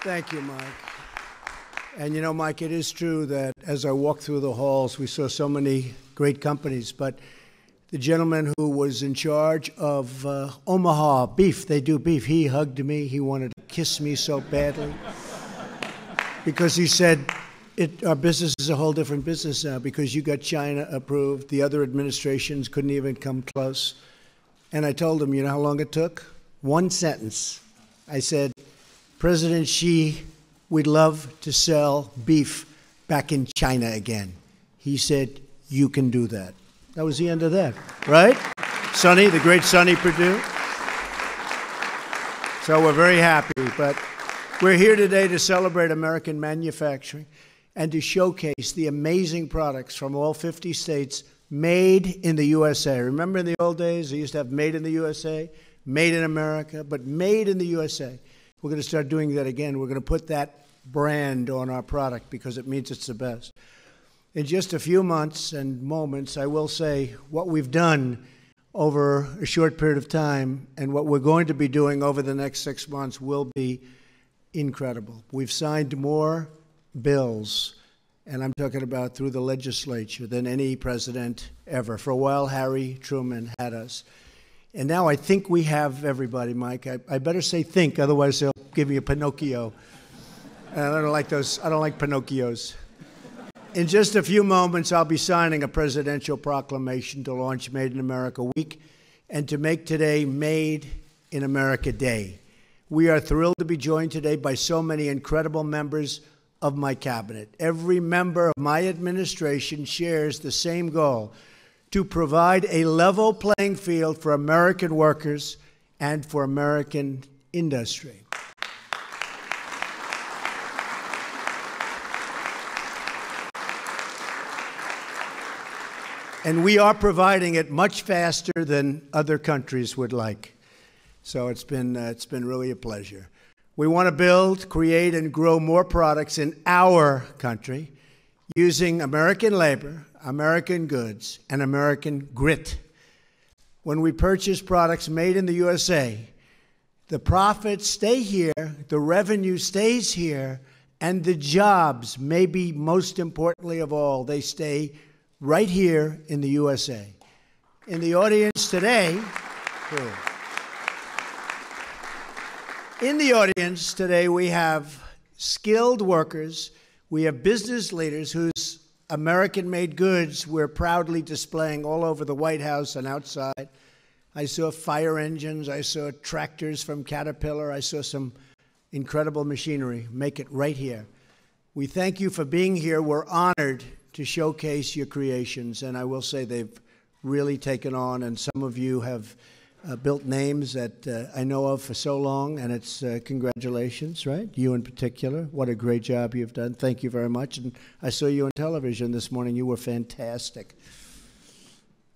Thank you, Mike. And you know, Mike, it is true that as I walked through the halls, we saw so many great companies, but the gentleman who was in charge of Omaha beef, they do beef, he hugged me. He wanted to kiss me so badly because he said, our business is a whole different business now because you got China approved. The other administrations couldn't even come close. And I told him, you know how long it took? One sentence. I said, President Xi, we'd love to sell beef back in China again. He said, you can do that. That was the end of that, right? Sonny, the great Sonny Perdue. So we're very happy, but we're here today to celebrate American manufacturing and to showcase the amazing products from all 50 states made in the USA. Remember in the old days, they used to have made in the USA, made in America, but made in the USA. We're going to start doing that again. We're going to put that brand on our product because it means it's the best. In just a few months and moments, I will say what we've done over a short period of time and what we're going to be doing over the next 6 months will be incredible. We've signed more bills, and I'm talking about through the legislature, than any president ever. For a while, Harry Truman had us. And now I think we have everybody, Mike. I better say think, otherwise they'll give me a Pinocchio. And I don't like those. I don't like Pinocchios. In just a few moments, I'll be signing a presidential proclamation to launch Made in America Week and to make today Made in America Day. We are thrilled to be joined today by so many incredible members of my cabinet. Every member of my administration shares the same goal: to provide a level playing field for American workers and for American industry. And we are providing it much faster than other countries would like. So it's been really a pleasure. We want to build, create, and grow more products in our country using American labor, American goods, and American grit. When we purchase products made in the USA, the profits stay here, the revenue stays here, and the jobs, maybe most importantly of all, they stay right here in the USA. In the audience today, we have skilled workers, we have business leaders whose American-made goods we're proudly displaying all over the White House and outside. I saw fire engines, I saw tractors from Caterpillar, I saw some incredible machinery. Make it right here. We thank you for being here. We're honored to showcase your creations, and I will say they've really taken on, and some of you have built names that I know of for so long, and it's congratulations, right? You in particular. What a great job you've done. Thank you very much. And I saw you on television this morning. You were fantastic.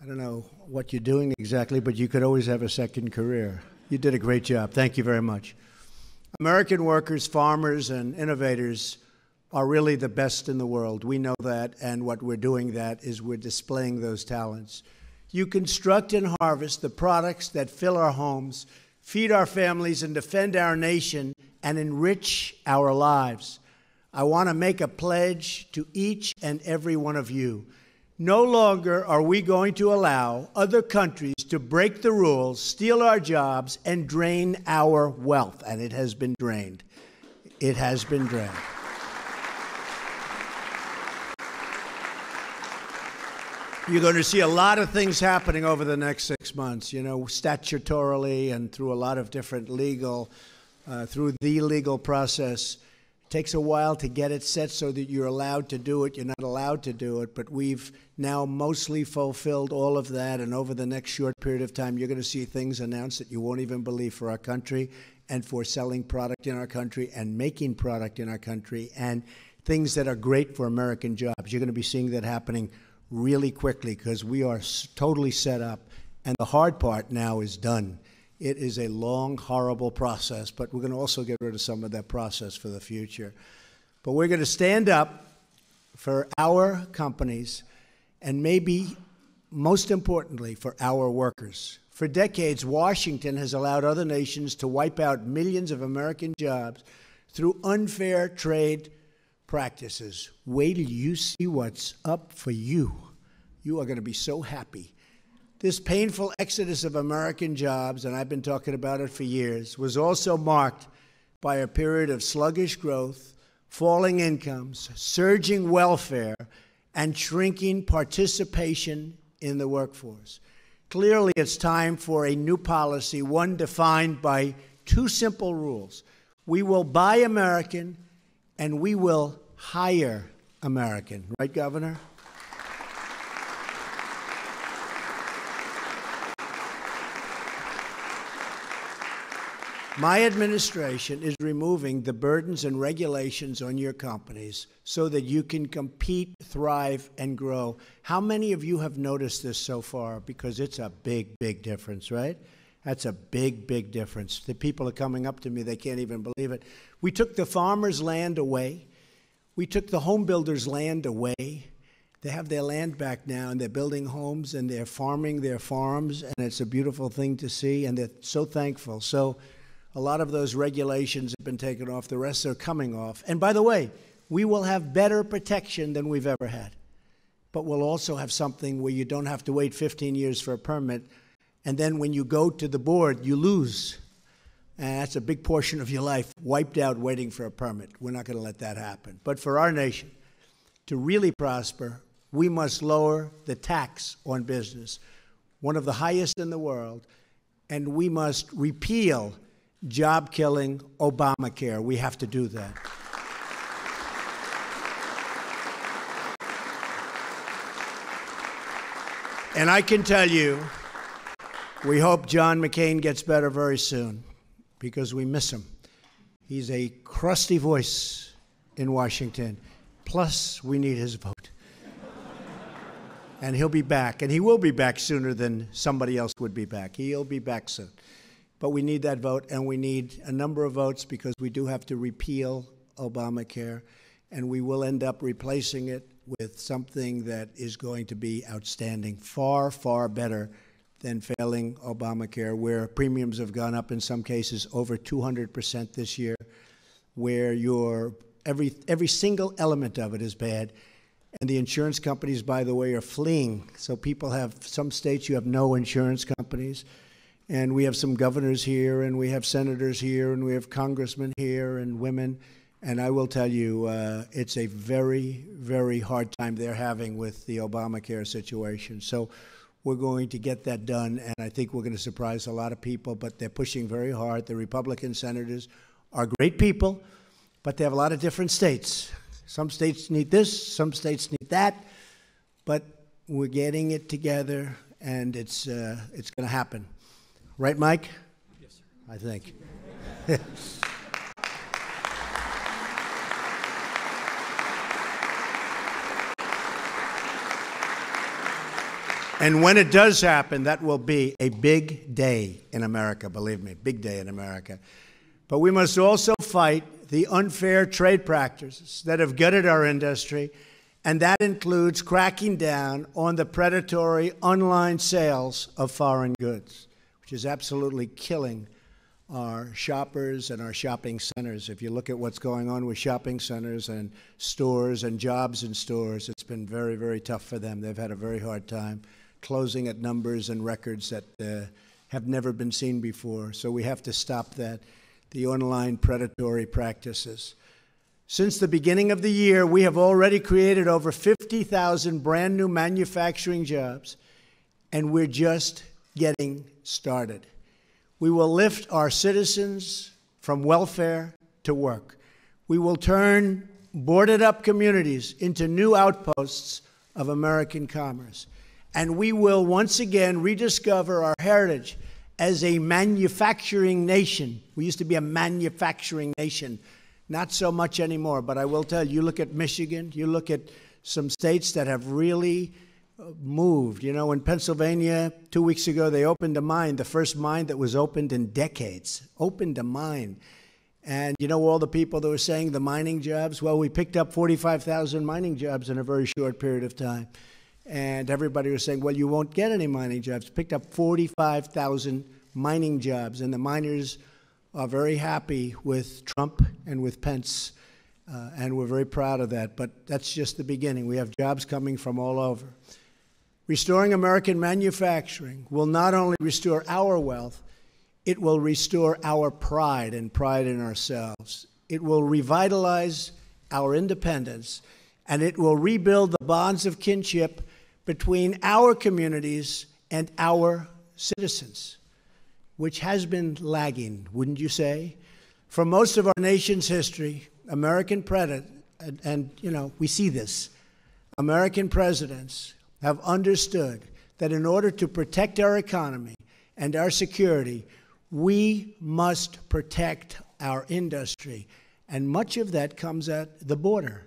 I don't know what you're doing exactly, but you could always have a second career. You did a great job. Thank you very much. American workers, farmers, and innovators are really the best in the world. We know that, and what we're doing that is we're displaying those talents. You construct and harvest the products that fill our homes, feed our families, and defend our nation, and enrich our lives. I want to make a pledge to each and every one of you. No longer are we going to allow other countries to break the rules, steal our jobs, and drain our wealth. And it has been drained. It has been drained. You're going to see a lot of things happening over the next 6 months, you know, statutorily and through a lot of different legal, through the legal process. It takes a while to get it set so that you're allowed to do it. You're not allowed to do it, but we've now mostly fulfilled all of that, and over the next short period of time, you're going to see things announced that you won't even believe for our country and for selling product in our country and making product in our country and things that are great for American jobs. You're going to be seeing that happening really quickly because we are totally set up, and the hard part now is done. It is a long, horrible process, but we're going to also get rid of some of that process for the future. But we're going to stand up for our companies and maybe most importantly for our workers. For decades, Washington has allowed other nations to wipe out millions of American jobs through unfair trade practices. Wait till you see what's up for you. You are going to be so happy. This painful exodus of American jobs, and I've been talking about it for years, was also marked by a period of sluggish growth, falling incomes, surging welfare, and shrinking participation in the workforce. Clearly, it's time for a new policy, one defined by two simple rules. We will buy American, and we will hire American. Right, Governor? My administration is removing the burdens and regulations on your companies so that you can compete, thrive, and grow. How many of you have noticed this so far? Because it's a big, big difference, right? That's a big, big difference. The people are coming up to me, they can't even believe it. We took the farmers' land away. We took the home builders' land away. They have their land back now, and they're building homes, and they're farming their farms, and it's a beautiful thing to see, and they're so thankful. So a lot of those regulations have been taken off. The rest are coming off. And by the way, we will have better protection than we've ever had. But we'll also have something where you don't have to wait 15 years for a permit, and then when you go to the board, you lose. And that's a big portion of your life wiped out waiting for a permit. We're not going to let that happen. But for our nation to really prosper, we must lower the tax on business, one of the highest in the world, and we must repeal job-killing Obamacare. We have to do that. And I can tell you, we hope John McCain gets better very soon, because we miss him. He's a crusty voice in Washington. Plus, we need his vote. And he'll be back, and he will be back sooner than somebody else would be back. He'll be back soon. But we need that vote, and we need a number of votes because we do have to repeal Obamacare, and we will end up replacing it with something that is going to be outstanding, far, far better than failing Obamacare, where premiums have gone up in some cases over 200% this year, where every single element of it is bad. And the insurance companies, by the way, are fleeing. So people have, some states you have no insurance companies. And we have some governors here, and we have senators here, and we have congressmen here, and women. And I will tell you, it's a very, very hard time they're having with the Obamacare situation. So we're going to get that done, and I think we're going to surprise a lot of people, but they're pushing very hard. The Republican senators are great people, but they have a lot of different states. Some states need this, some states need that, but we're getting it together, and it's going to happen. Right, Mike? Yes, sir. I think. And when it does happen, that will be a big day in America, believe me, big day in America. But we must also fight the unfair trade practices that have gutted our industry, and that includes cracking down on the predatory online sales of foreign goods, which is absolutely killing our shoppers and our shopping centers. If you look at what's going on with shopping centers and stores and jobs in stores, it's been very, very tough for them. They've had a very hard time closing at numbers and records that have never been seen before. So we have to stop that, the online predatory practices. Since the beginning of the year, we have already created over 50,000 brand new manufacturing jobs, and we're just getting started. We will lift our citizens from welfare to work. We will turn boarded up communities into new outposts of American commerce. And we will once again rediscover our heritage as a manufacturing nation. We used to be a manufacturing nation. Not so much anymore, but I will tell you, you look at Michigan, you look at some states that have really moved. You know, in Pennsylvania, 2 weeks ago, they opened a mine, the first mine that was opened in decades, opened a mine. And you know all the people that were saying the mining jobs? Well, we picked up 45,000 mining jobs in a very short period of time. And everybody was saying, well, you won't get any mining jobs. Picked up 45,000 mining jobs, and the miners are very happy with Trump and with Pence, and we're very proud of that. But that's just the beginning. We have jobs coming from all over. Restoring American manufacturing will not only restore our wealth, it will restore our pride and pride in ourselves. It will revitalize our independence, and it will rebuild the bonds of kinship between our communities and our citizens, which has been lagging, wouldn't you say? For most of our nation's history, American presidents, and you know, we see this, American presidents have understood that in order to protect our economy and our security, we must protect our industry. And much of that comes at the border.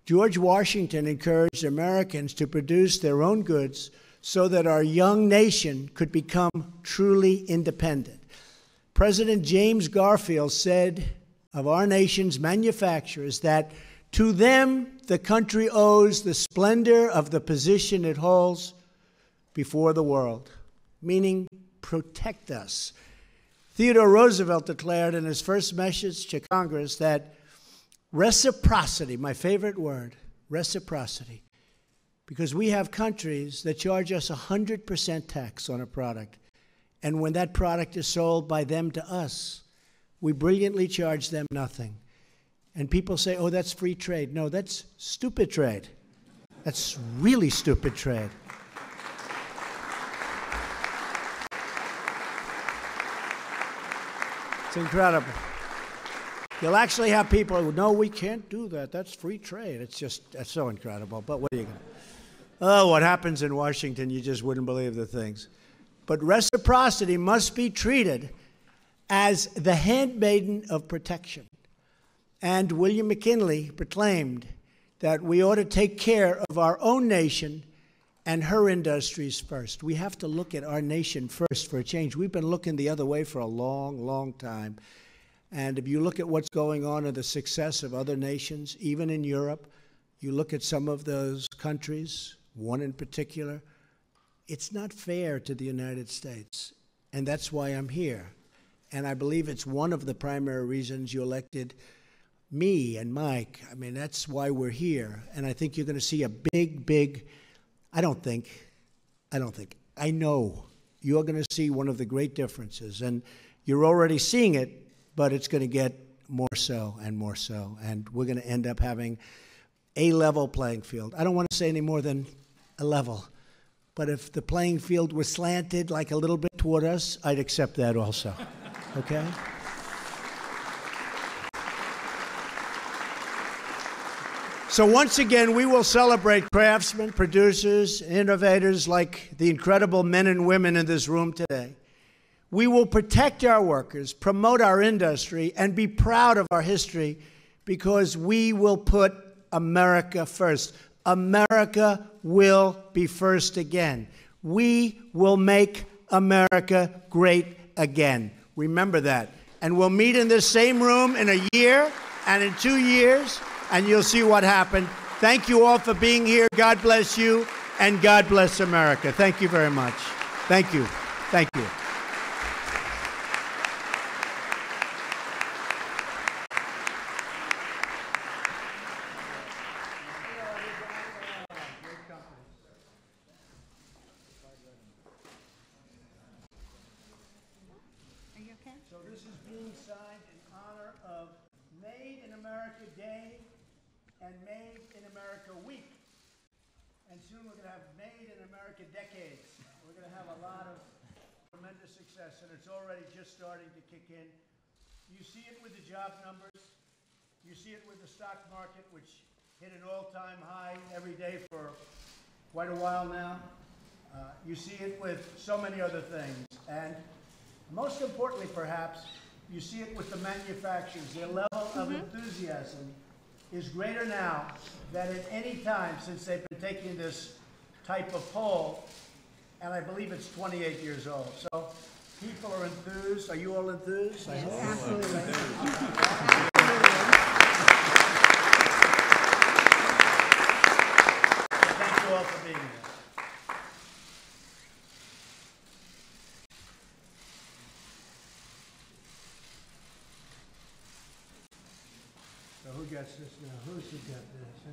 George Washington encouraged Americans to produce their own goods so that our young nation could become truly independent. President James Garfield said of our nation's manufacturers that to them the country owes the splendor of the position it holds before the world, meaning protect us. Theodore Roosevelt declared in his first message to Congress that reciprocity, my favorite word, reciprocity, because we have countries that charge us 100% tax on a product, and when that product is sold by them to us, we brilliantly charge them nothing. And people say, oh, that's free trade. No, that's stupid trade. That's really stupid trade. It's incredible. You'll actually have people who, no, we can't do that. That's free trade. It's just, that's so incredible. But what are you going to do? Oh, what happens in Washington, you just wouldn't believe the things. But reciprocity must be treated as the handmaiden of protection. And William McKinley proclaimed that we ought to take care of our own nation and her industries first. We have to look at our nation first for a change. We've been looking the other way for a long, long time. And if you look at what's going on in the success of other nations, even in Europe, you look at some of those countries, one in particular, it's not fair to the United States. And that's why I'm here. And I believe it's one of the primary reasons you elected me and Mike. I mean, that's why we're here. And I think you're going to see a big, I know you're going to see one of the great differences. And you're already seeing it, but it's going to get more so and more so. And we're going to end up having a level playing field. I don't want to say any more than a level. But if the playing field was slanted like a little bit toward us, I'd accept that also. Okay? So once again, we will celebrate craftsmen, producers, innovators like the incredible men and women in this room today. We will protect our workers, promote our industry, and be proud of our history because we will put America first. America will be first again. We will make America great again. Remember that. And we'll meet in this same room in a year and in 2 years, and you'll see what happened. Thank you all for being here. God bless you, and God bless America. Thank you very much. Thank you. Thank you. So this is being signed in honor of Made in America Day and Made in America Week. And soon we're going to have Made in America Decades. We're going to have a lot of tremendous success, and it's already just starting to kick in. You see it with the job numbers. You see it with the stock market, which hit an all-time high every day for quite a while now. You see it with so many other things. And most importantly, perhaps, you see it with the manufacturers. Their level of enthusiasm is greater now than at any time since they've been taking this type of poll, and I believe it's 28 years old. So people are enthused. Are you all enthused? Yes, absolutely. Thank you all for being here. who gets this now? Who's got this? Huh?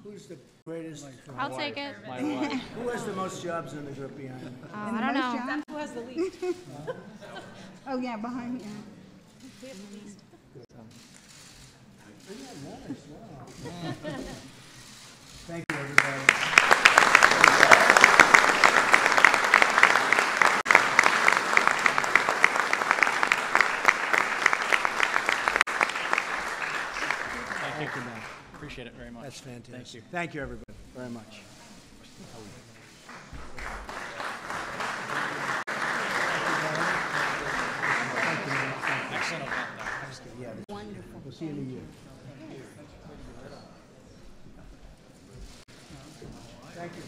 Who's the greatest? I'll take it. My wife. Who has the most jobs in the group behind me? I don't know. That's who has the least. Oh, yeah, behind me. Yeah, nice. Wow. Thank you, everybody. Thank you, man. Appreciate it very much. That's fantastic. Thank you. Thank you, everybody, very much. Excellent event, though. Yeah, Wonderful. we'll see you in a year. Thank you.